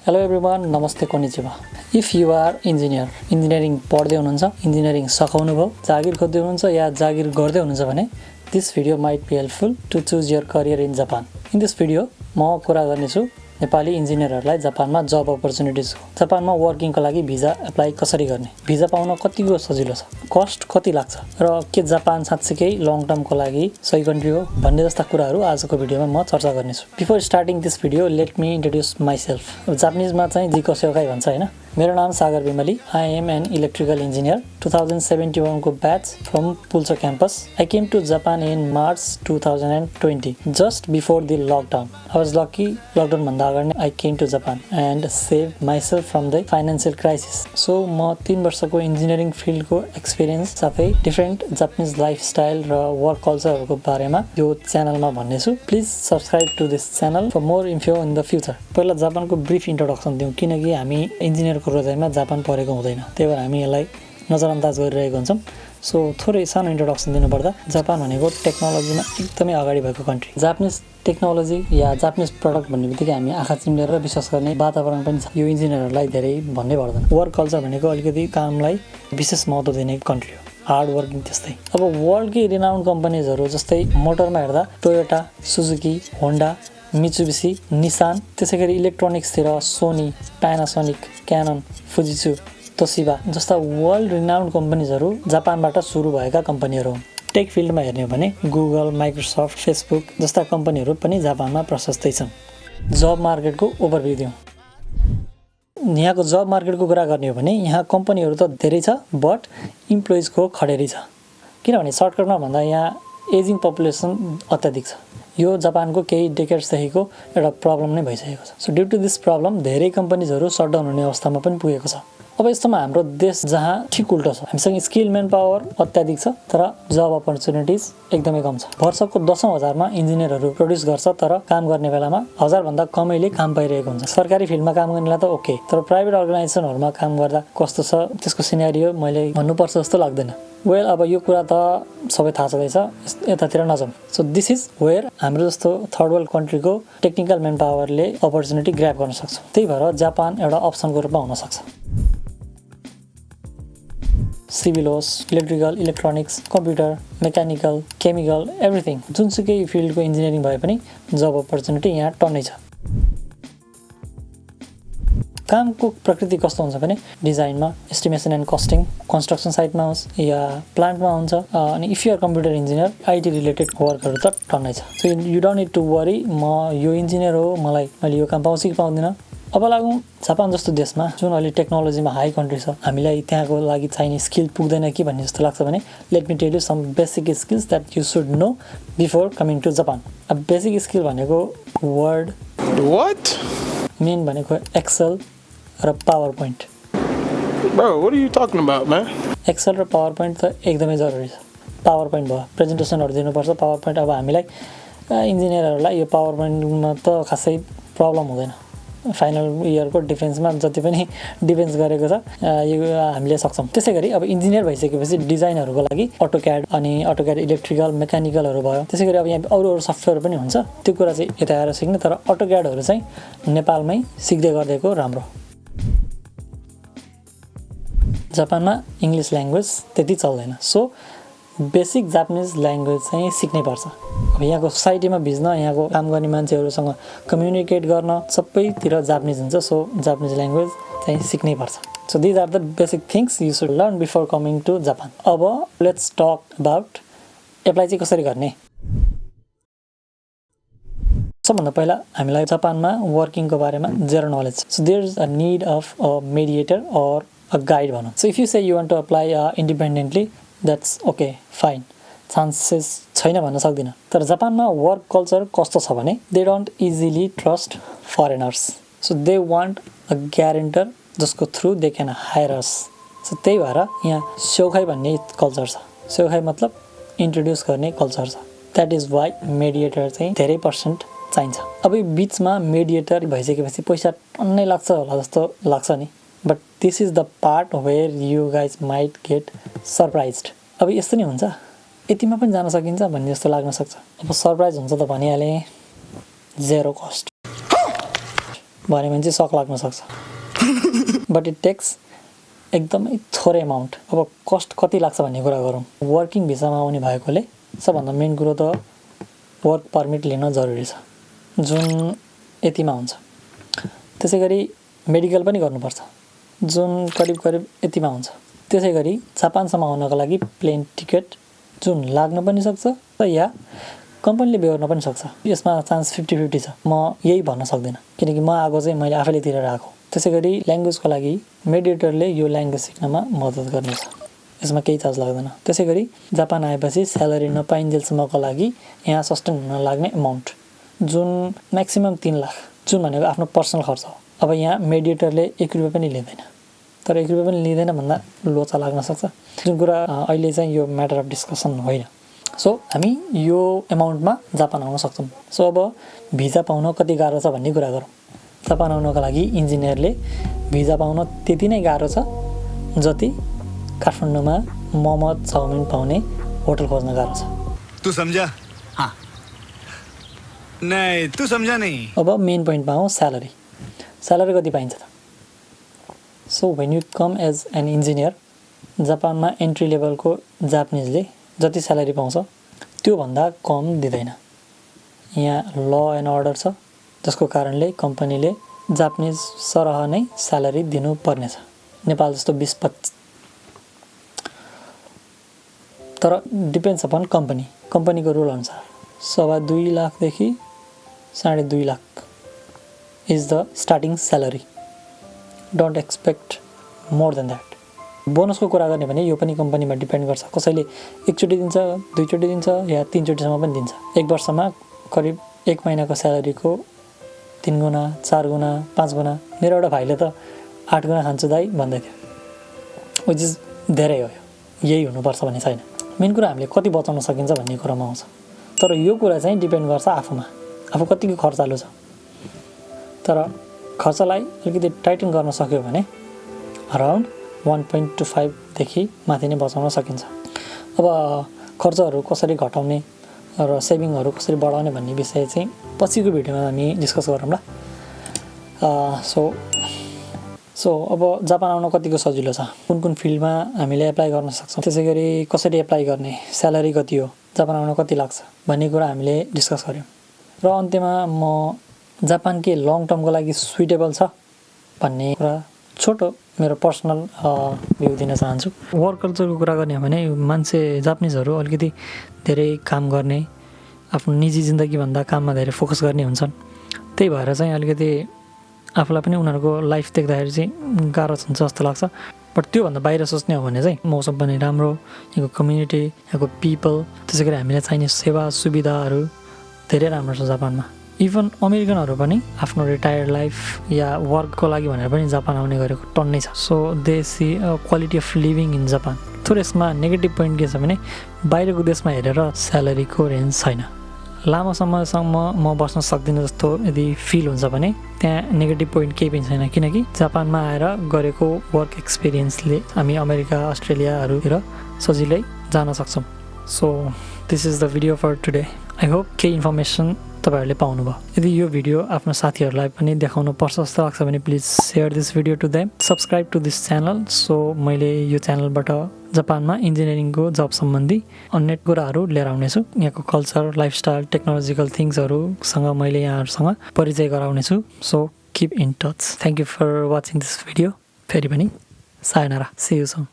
Hello everyone, namaste konnichiwa. If you are engineering पढ्दै हुनुहुन्छ, engineering सखाउनु भयो, जागिर खोज्दै हुनुहुन्छ या जागिर गर्दै हुनुहुन्छ भने this video might be helpful to choose your career in Japan. In this video, म कुरा गर्नेछु नेपाली इन्जिनियरहरुलाई जापानमा जब अपर्चुनिटिज हो। जापानमा वर्किङको लागि भिजा अप्लाई कसरी गर्ने, भिजा पाउन कतिको सजिलो छ, कस्ट कति लाग्छ र के जापान साच्चै लङ टर्मको लागि सही कन्ट्री हो भन्ने जस्ता कुराहरु आजको भिडियोमा म चर्चा गर्नेछु। Before starting this video let me introduce myself. जापानिजमा चाहिँ जिकोसेओकाई भन्छ हैन। मेरो नाम Sagar Bimali. I am an electrical engineer 2071 को batch from Pulchowk campus. I came to Japan in March 2020 just before the lockdown. I was lucky lockdown भन्दा अगाडि I came to Japan and saved myself from the financial crisis. So म 3 वर्षको engineering फिल्डको experience साथै different Japanese lifestyle र work कल्चरहरुको बारेमा यो च्यानलमा भन्नेछु। Please subscribe to this channel for more info in the future. पहिला जापानको ब्रिफ इन्ट्रोडक्सन दिउँ किनकि हामी इन्जिनियरको रोजाइमा जापान परेको हुँदैन। त्यही भएर हामी यसलाई नजरअन्दाज गरिरहेको हुन्छौं। सो थोरै सानो इन्ट्रोडक्सन दिनुपर्दा जापान भनेको टेक्नोलोजीमा एकदमै अगाडि भएको कन्ट्री। जापानिज टेक्नोलोजी या जापानिज प्रोडक्ट भन्नेबित्तिकै हामी आँखा चिम्लेर विश्वास गर्ने वातावरण पनि छ। यो इन्जिनियरहरुलाई धेरै भन्नै पर्दैन। वर्क कल्चर भनेको अलिकति कामलाई विशेष महत्त्व दिने कन्ट्री हो। हार्ड वर्किङ त्यस्तै। अब वर्ल्डकै रिनाउन्ड कम्पनीजहरु जस्तै मोटरमा हेर्दा टोयोटा, सुजुकी, होन्डा, मित्सुबिसी, निसान, त्यसैगरी इलेक्ट्रोनिक्सतिर सोनी, प्यानासोनिक, क्यानन, फुजित्सु, तोशिबा जस्ता वर्ल्ड रिनाउन्ड कम्पनीजहरु जापानबाट सुरु भएका कम्पनीहरु हुन्। टेक फिल्डमा हेर्ने हो भने गुगल, माइक्रोसफ्ट, फेसबुक जस्ता कम्पनीहरु पनि जापानमा प्रशस्तै छन्। जब मार्केटको ओभरभ्यू दिउँ। यहाँको जब मार्केटको कुरा गर्ने हो भने यहाँ कम्पनीहरु त धेरै छ बट इम्प्लोइजको खडेरी छ। किनभने सर्टकटमा भन्दा यहाँ एजिङ पपुलेसन अत्याधिक छ। यो जापानको केही डेकेड्सदेखिको एउटा प्रब्लम नै भइसकेको छ। So due to this problem धेरै कम्पनीजहरु शटडाउन हुने अवस्थामा पनि पुगेको छ। अब यस्तोमा हाम्रो देश जहाँ ठिक उल्टो छ। हामीसँग स्किल म्यान पावर अत्याधिक छ तर जब अपर्चुनिटिज एकदमै कम छ। वर्षको 10औं हजारमा इन्जिनियरहरु प्रोड्युस गर्छ तर काम गर्ने बेलामा 1000 भन्दा कमैले काम पाइरहेको हुन्छ। सरकारी फिल्डमा काम गर्नेलाई त ओके, तर प्राइभेट अर्गनाइजेसनहरुमा काम गर्दा कस्तो छ त्यसको सिनेरियो मैले भन्नुपर्छ जस्तो लाग्दैन। वेल अब यो कुरा त सबै थाहा छँदैछ, यतातिर नजाउँ। सो दिस इज वेयर हाम्रो जस्तो थर्ड वर्ल्ड कन्ट्रीको टेक्निकल म्यान पावरले अपर्चुनिटी ग्र्याब गर्न सक्छ। त्यही भएर जापान एउटा अप्सनको रूपमा हुन सक्छ। सिभिल होस्, electrical, electronics, computer, mechanical, chemical, everything जुनसुकै फिल्डको इन्जिनियरिङ भए पनि जब अपर्चुनिटी यहाँ टन्नै छ। कामको प्रकृति कस्तो हुन्छ भने डिजाइनमा, एस्टिमेसन एन्ड कस्टिङ, कन्स्ट्रक्सन साइटमा होस् या प्लान्टमा हुन्छ। अनि if you are computer engineer IT related वर्कहरु त टन्नै छ। So you don't need to worry म यो इन्जिनियर हो मैले यो काम पाउँछु कि पाउँदिन। अब लागौँ जापान जस्तो देशमा जुन अहिले टेक्नोलोजीमा हाई कन्ट्री छ, हामीलाई त्यहाँको लागि चाहिने स्किल पुग्दैन कि भन्ने जस्तो लाग्छ भने let me tell you some basic skills that you should know before coming to Japan. अब बेसिक स्किल भनेको वर्ड, मेन भनेको एक्सेल र PowerPoint. Bro, what are you talking about, man? Excel र पावर पोइन्ट त एकदमै जरुरी छ। Power point भयो, प्रेजेन्टेसनहरु दिनुपर्छ। पावर पोइन्ट अब हामीलाई इन्जिनियरहरुलाई यो पावर पोइन्टमा त खासै प्रब्लम हुँदैन। फाइनल इयरको डिफेन्समा जति पनि डिफेन्स गरेको छ यो हामीले सक्छौं। त्यसैगरी अब इन्जिनियर भइसकेपछि डिजाइनहरुको लागि अटोक्याड अनि अटोक्याड इलेक्ट्रिकल, मेकानिकलहरु भयो। त्यसैगरी अब यहाँ अरु सफ्टवेयर पनि हुन्छ। त्यो कुरा चाहिँ यता आएर सिक्ने, तर अटोक्याडहरु चाहिँ नेपालमै सिक्दै गर्देको राम्रो। जापानमा इंग्लिश ल्याङ्ग्वेज त्यति चल्दैन। सो बेसिक जापानिज ल्याङ्ग्वेज चाहिँ सिक्नै पर्छ। अब यहाँको सोसाइटीमा भिज्न, यहाँको काम गर्ने मान्छेहरुसँग कम्युनिकेट गर्न सबैतिर जापानिज हुन्छ। सो जापानिज ल्याङ्ग्वेज चाहिँ सिक्नै पर्छ। So these are the basic things you should learn before coming to Japan. अब लेट्स टक अबाउट एप्लाई चाहिँ कसरी गर्ने। सबभन्दा पहिला हामीलाई जापानमा वर्किङको बारेमा zero knowledge. So there is a need of a mediator or a guide भनौं। So if you say you want to apply independently, that's okay, fine. Chances छैन भन्न सक्दिन। तर जापानमा वर्क कल्चर कस्तो छ भने they don't easily trust foreigners. So they want a guarantor जसको through they can hire us. So त्यही भएर यहाँ सेउखाइ भन्ने कल्चर छ। सेउखाइ मतलब इन्ट्रोड्युस गर्ने कल्चर छ। That is why mediator चाहिँ धेरै पर्सेन्ट चाहिन्छ। अब यो बीचमा मेडिएटर भइसकेपछि पैसा टन्नै लाग्छ होला जस्तो लाग्छ नि। But this is the part where you guys might get surprised. अब यस्तो नि हुन्छ, यतिमा पनि जान सकिन्छ भन्ने जस्तो लाग्न सक्छ। अब सरप्राइज हुन्छ त भनिहाले, जेरो कस्ट। भन्यो भने चाहिँ सक लाग्न सक्छ बट इट टेक्स एकदमै थोरै अमाउन्ट अब कस्ट कति लाग्छ भन्ने कुरा गरौँ वर्किङ भिसामा आउने भएकोले सबभन्दा मेन कुरो त वर्क पर्मिट लिन जरुरी छ जुन यतिमा हुन्छ त्यसै गरी मेडिकल पनि गर्नुपर्छ जुन करिब करिब यतिमा हुन्छ त्यसै गरी जापानसम्म आउनको लागि प्लेन टिकट जुन लाग्न पनि सक्छ या कम्पनीले बेहोर्न पनि सक्छ यसमा चान्स 50-50 छ म यही भन्न सक्दिनँ किनकि म आएको चाहिँ मैले आफैले तिरेर आएको त्यसै गरी ल्याङ्ग्वेजको लागि मेडिएटरले यो ल्याङ्ग्वेज सिक्नमा मद्दत गर्नेछ यसमा केही चार्ज लाग्दैन त्यसै गरी जापान आएपछि स्यालेरी नपाइन्जेलसम्मको लागि यहाँ सस्टेन हुन लाग्ने अमाउन्ट जुन म्याक्सिमम 3 लाख जुन भनेको आफ्नो पर्सनल खर्च हो अब यहाँ मेडिएटरले 1 रुपैयाँ पनि लिँदैन तर 1 रुपैयाँ पनि लिँदैन भन्दा लोचा लाग्न सक्छ जुन कुरा अहिले चाहिँ यो म्याटर अफ डिस्कसन होइन सो हामी यो अमाउन्टमा जापान आउन सक्छौँ सो अब भिजा पाउन कति गाह्रो छ भन्ने कुरा गरौँ जापान आउनको लागि इन्जिनियरले भिजा पाउन त्यति नै गाह्रो छ जति काठमाडौँमा मोमो चाउमिन पाउने होटल खोज्न गाह्रो छ तू समझा हाँ नहीं तू समझा नहीं अब मेन पोइन्टमा आउँ स्यालेरी कति पाइन्छ त so when you come as an engineer जापानमा एन्ट्री लेभलको जापानिजले जति स्यालेरी पाउँछ त्योभन्दा कम दिँदैन यहाँ ल एन्ड अर्डर छ जसको कारणले कम्पनीले जापानिज सरह नै स्यालेरी दिनुपर्नेछ नेपाल जस्तो 20-25 तर डिपेन्ड्स अपन कम्पनीको रुल अनुसार 2.5 लाखदेखि 2.5 lakh is the starting salary don't expect more than that बोनसको कुरा गर्ने भने यो पनि कम्पनीमा डिपेन्ड गर्छ कसैले एकचोटि दिन्छ दुईचोटि दिन्छ या 3 चोटिसम्म पनि दिन्छ एक वर्षमा करिब 1 महिनाको स्यालेरीको 3 गुणा 4 गुणा 5 गुणा मेरो एउटा भाइले त 8 गुणा खान्छु दाइ भन्दै थियो विच इज धेरै हो यही हुनुपर्छ भन्ने छैन मेन कुरा हामीले कति बचाउन सकिन्छ भन्ने कुरामा आउँछ तर यो कुरा चाहिँ डिपेन्ड गर्छ आफूमा आफू कतिको खर्चालु छ तर खर्चलाई अलिकति टाइटन गर्न सक्यो भने अराउन्ड 1.25 देखि माथि नै बचाउन सकिन्छ अब खर्चहरू कसरी घटाउने र सेभिङहरू कसरी बढाउने भन्ने विषय चाहिँ पछिको भिडियोमा हामी डिस्कस गरौँला सो अब जापान आउन कतिको सजिलो छ कुन फिल्डमा हामीले एप्लाई गर्न सक्छौँ त्यसै गरी कसरी एप्लाई गर्ने स्यालेरी कति हो जापान आउन कति लाग्छ भन्ने कुरा हामीले डिस्कस गऱ्यौँ र अन्त्यमा म जापान के लङ टर्मको लागि सुइटेबल छ भन्ने कुरा छोटो मेरो पर्सनल भ्यू दिन चाहन्छु वर्क कल्चरको कुरा गर्ने हो भने मान्छे जापानिजहरू अलिकति धेरै काम गर्ने आफ्नो निजी जिन्दगीभन्दा काममा धेरै फोकस गर्ने हुन्छन् त्यही भएर चाहिँ अलिकति आफूलाई पनि उनीहरूको लाइफ देख्दाखेरि चाहिँ गाह्रो हुन्छ जस्तो लाग्छ बट त्योभन्दा बाहिर सोच्ने हो भने चाहिँ मौसम पनि राम्रो यहाँको कम्युनिटी यहाँको पिपल त्यसै गरी हामीलाई चाहिने सेवा सुविधाहरू धेरै राम्रो छ जापानमा इभन अमेरिकनहरू पनि आफ्नो रिटायर्ड लाइफ या वर्कको लागि भनेर पनि जापान आउने गरेको टन्नै छ so they see quality of living in Japan तर यसमा नेगेटिभ पोइन्ट के छ भने बाहिरको देशमा हेरेर स्यालेरीको रेन्ज छैन लामो समयसम्म म बस्न सक्दिनँ जस्तो यदि फिल हुन्छ भने त्यहाँ नेगेटिभ पोइन्ट केही पनि छैन किनकि जापानमा आएर गरेको वर्क एक्सपिरियन्सले हामी अमेरिका अस्ट्रेलियाहरूतिर सजिलै जान सक्छौँ so this is the video for today I hope केही इन्फर्मेसन तपाईहरुले पाउनुभयो यदि यो भिडियो आफ्नो साथीहरूलाई पनि देखाउनु पर्छ जस्तो लाग्छ भने please share this video to them subscribe to this channel so मैले यो च्यानलबाट जापानमा इन्जिनियरिङको जब सम्बन्धी अन्य कुराहरू लिएर आउनेछु यहाँको कल्चर लाइफस्टाइल टेक्नोलोजिकल थिङ्सहरूसँग मैले यहाँहरूसँग परिचय गराउनेछु so keep in touch thank you for watching this video फेरि पनि सायोनारा सी यू सुन